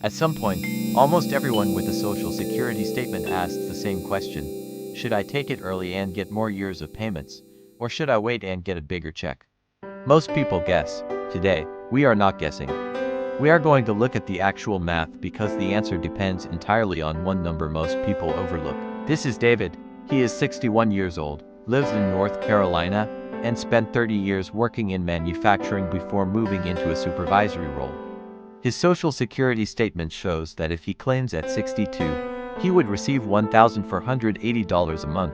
At some point, almost everyone with a social security statement asks the same question. Should I take it early and get more years of payments? Or should I wait and get a bigger check? Most people guess. Today, we are not guessing. We are going to look at the actual math because the answer depends entirely on one number most people overlook. This is David. He is 61 years old, lives in North Carolina, and spent 30 years working in manufacturing before moving into a supervisory role. His social security statement shows that if he claims at 62, he would receive $1,480 a month.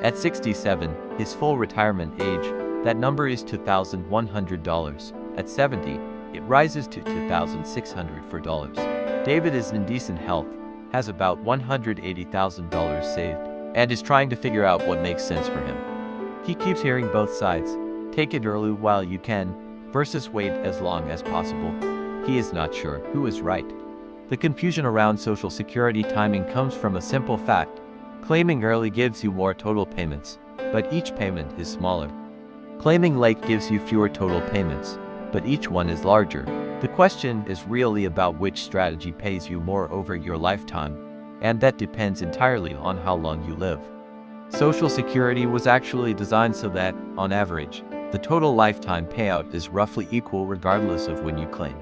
At 67, his full retirement age, that number is $2,100. At 70, it rises to $2,600. David is in decent health, has about $180,000 saved, and is trying to figure out what makes sense for him. He keeps hearing both sides. Take it early while you can, versus wait as long as possible. He is not sure who is right. The confusion around Social Security timing comes from a simple fact. Claiming early gives you more total payments, but each payment is smaller. Claiming late gives you fewer total payments, but each one is larger. The question is really about which strategy pays you more over your lifetime, and that depends entirely on how long you live. Social Security was actually designed so that, on average, the total lifetime payout is roughly equal regardless of when you claim.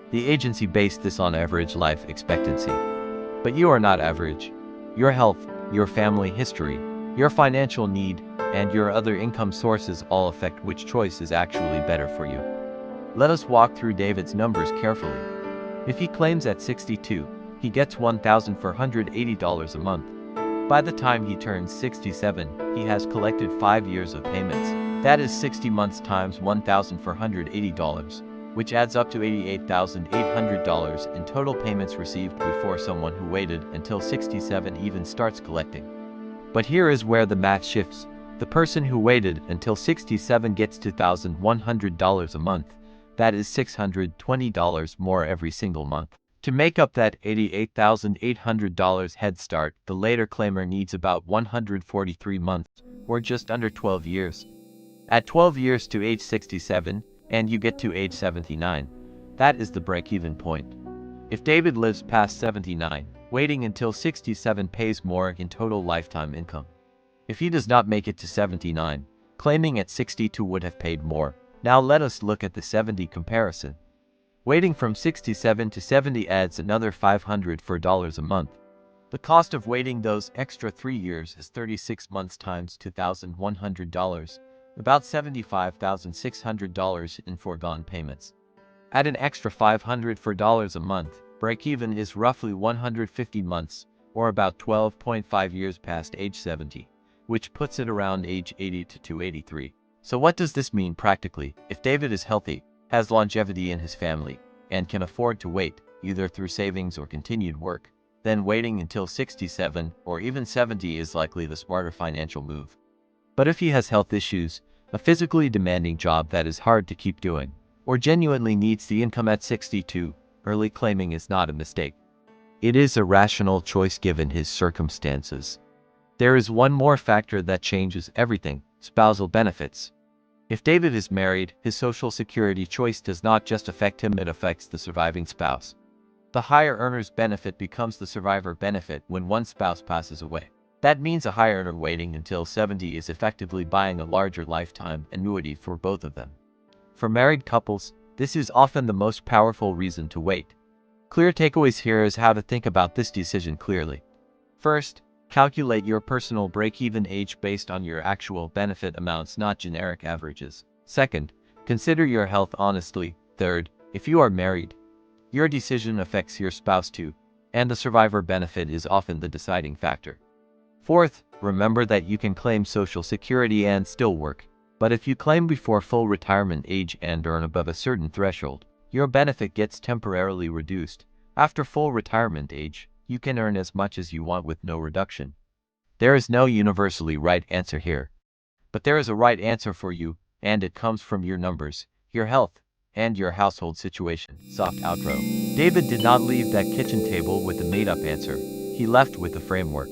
The agency based this on average life expectancy. But you are not average. Your health, your family history, your financial need, and your other income sources all affect which choice is actually better for you. Let us walk through David's numbers carefully. If he claims at 62, he gets $1,480 a month. By the time he turns 67, he has collected 5 years of payments. That is 60 months times $1,480, which adds up to $88,800 in total payments received before someone who waited until 67 even starts collecting. But here is where the math shifts. The person who waited until 67 gets $2,100 a month. That is $620 more every single month. To make up that $88,800 head start, the later claimer needs about 143 months, or just under 12 years. Add 12 years to age 67, and you get to age 79. That is the break-even point. If David lives past 79, waiting until 67 pays more in total lifetime income. If he does not make it to 79, claiming at 62 would have paid more. Now let us look at the 70 comparison. Waiting from 67 to 70 adds another $500 a month. The cost of waiting those extra 3 years is 36 months times $2,100, about $75,600 in foregone payments. Add an extra $500 a month, break-even is roughly 150 months, or about 12.5 years past age 70, which puts it around age 80 to 283. So what does this mean practically? If David is healthy, has longevity in his family, and can afford to wait, either through savings or continued work, then waiting until 67 or even 70 is likely the smarter financial move. But if he has health issues, a physically demanding job that is hard to keep doing, or genuinely needs the income at 62, early claiming is not a mistake. It is a rational choice given his circumstances. There is one more factor that changes everything: spousal benefits. If David is married, his Social Security choice does not just affect him, it affects the surviving spouse. The higher earner's benefit becomes the survivor benefit when one spouse passes away. That means a higher earner waiting until 70 is effectively buying a larger lifetime annuity for both of them. For married couples, this is often the most powerful reason to wait. Clear takeaways here is how to think about this decision clearly. First, calculate your personal break-even age based on your actual benefit amounts, not generic averages. Second, consider your health honestly. Third, if you are married, your decision affects your spouse too, and the survivor benefit is often the deciding factor. Fourth, remember that you can claim Social Security and still work. But if you claim before full retirement age and earn above a certain threshold, your benefit gets temporarily reduced. After full retirement age, you can earn as much as you want with no reduction. There is no universally right answer here. But there is a right answer for you, and it comes from your numbers, your health, and your household situation. Soft outro. David did not leave that kitchen table with a made-up answer. He left with a framework.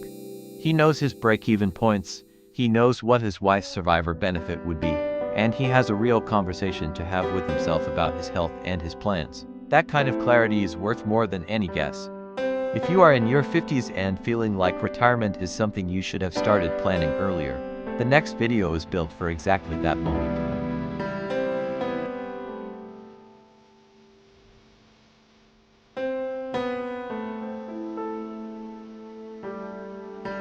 He knows his break-even points, he knows what his wife's survivor benefit would be, and he has a real conversation to have with himself about his health and his plans. That kind of clarity is worth more than any guess. If you are in your 50s and feeling like retirement is something you should have started planning earlier, the next video is built for exactly that moment.